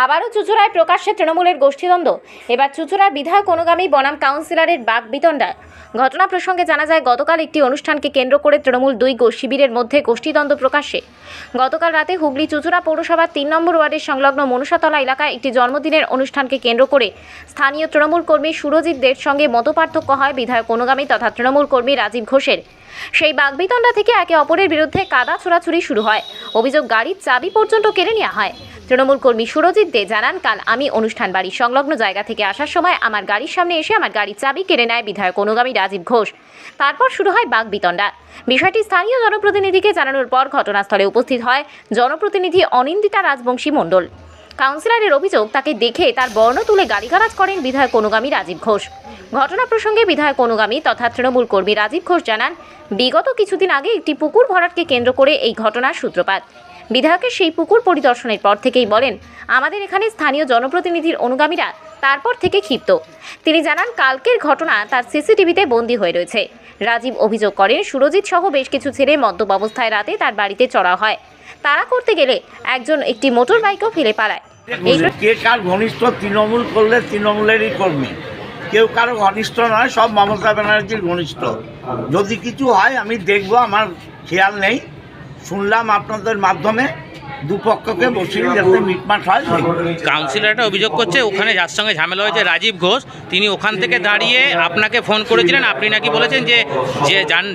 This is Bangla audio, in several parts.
আবারও চুঁচুড়ায় প্রকাশ্যে তৃণমূলের গোষ্ঠীদ্বন্দ্ব। এবার চুঁচুড়ার বিধায়ক অনুগামী বনাম কাউন্সিলরের বাকবিতণ্ডা। ঘটনা প্রসঙ্গে জানা যায়, গতকাল একটি অনুষ্ঠানকে কেন্দ্র করে তৃণমূল দুই শিবিরের মধ্যে গোষ্ঠীদ্বন্দ্ব প্রকাশ্যে। গতকাল রাতে হুগলি চুঁচুড়া পৌরসভার ৩ নম্বর ওয়ার্ডের সংলগ্ন মনসাতলা এলাকায় একটি জন্মদিনের অনুষ্ঠানকে কেন্দ্র করে স্থানীয় তৃণমূল কর্মী সুরজিৎ দের সঙ্গে মতপার্থক্য হয় বিধায়ক অনুগামী তথা তৃণমূল কর্মী রাজীব ঘোষের। সেই বাকবিতণ্ডা থেকে একে অপরের বিরুদ্ধে কাদা ছোড়াছুড়ি শুরু হয়। অভিযোগ, গাড়ির চাবি পর্যন্ত কেড়ে নেওয়া হয়। তৃণমূল কর্মী সুরজিৎ দে জানান, কাল আমি অনুষ্ঠান বাড়ির সংলগ্ন জায়গা থেকে আসার সময় আমার গাড়ির সামনে এসে আমার গাড়ির চাবি কেড়ে নেয় বিধায়ক অনুগামী রাজীব ঘোষ। তারপর শুরু হয় বাকবিতণ্ডা। বিষয়টি স্থানীয় জনপ্রতিনিধিকে জানানোর পর ঘটনাস্থলে উপস্থিত হয় জনপ্রতিনিধি অনিন্দিতা রাজবংশী মণ্ডল। কাউন্সিলরের অভিযোগ, তাকে দেখে তার বর্ণ তুলে গালিগালাজ করেন বিধায়ক অনুগামী রাজীব ঘোষ। ঘটনা প্রসঙ্গে বিধায়ক অনুগামী তথা তৃণমূল কর্মী রাজীব ঘোষ জানান, বিগত কিছুদিন আগে একটি পুকুর ভরাটকে কেন্দ্র করে এই ঘটনার সূত্রপাত। বিধায়কের সেই পুকুর পরিদর্শনের পর থেকেই বলেন, আমাদের এখানে স্থানীয় জনপ্রতিনিধির অনুগামীরা তারপর থেকে ক্ষিপ্ত। তিনি জানান, কালকের ঘটনা তার সিসিটিভিতে বন্দী হয়ে রয়েছে। রাজীব অভিযোগ করেন, সুরজিৎ সহ বেশ কিছু ছেলে মদ্যপ অবস্থায় রাতে তার বাড়িতে চড়া হয়। তাড়া করতে গেলে একজন একটি মোটর বাইকও ফেলে পালায়। কে কার ঘনিষ্ঠ? তৃণমূল করলে তৃণমূলেরই কর্মী, কেউ কারো ঘনিষ্ঠ নয়, সব মমতা ব্যানার্জির ঘনিষ্ঠ। যদি কিছু হয় আমি দেখব, আমার খেয়াল নেই। শুনলাম আপনাদের মাধ্যমে দুপক্ষকে বসিয়ে যাতে মিটমাট হয়। কাউন্সিলরটা অভিযোগ করছে, ওখানে যার সঙ্গে ঝামেলা হয়েছে রাজীব ঘোষ, তিনি ওখান থেকে দাঁড়িয়ে আপনাকে ফোন করেছিলেন। আপনি নাকি বলেছেন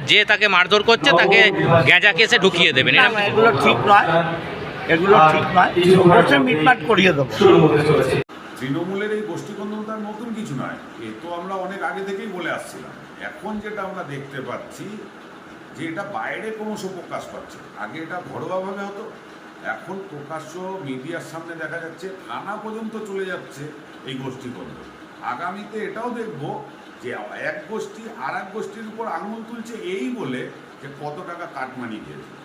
যে তাকে মারধর করছে তাকে গ্যাঁজা কেসে ঢুকিয়ে দেবেন। এগুলো ঠিক নয়, এগুলো ঠিক নয়। বসে মিটমাট করিয়ে দেবো। তৃণমূলের এই গোষ্ঠীদ্বন্দ্বতার নতুন কিছু নয়, এ তো আমরা অনেক আগে থেকেই বলে আসছিলাম। এখন যেটা আমরা দেখতে পাচ্ছি যে এটা বাইরে ক্রমশ প্রকাশ পাচ্ছে। আগে এটা ঘরোয়াভাবে হতো, এখন প্রকাশ্য মিডিয়ার সামনে দেখা যাচ্ছে, থানা পর্যন্ত চলে যাচ্ছে এই গোষ্ঠীদ্বন্দ্ব। আগামীতে এটাও দেখব যে এক গোষ্ঠী আর এক গোষ্ঠীর উপর আঙুল তুলছে এই বলে যে কত টাকা কাটমানি দিয়েছে।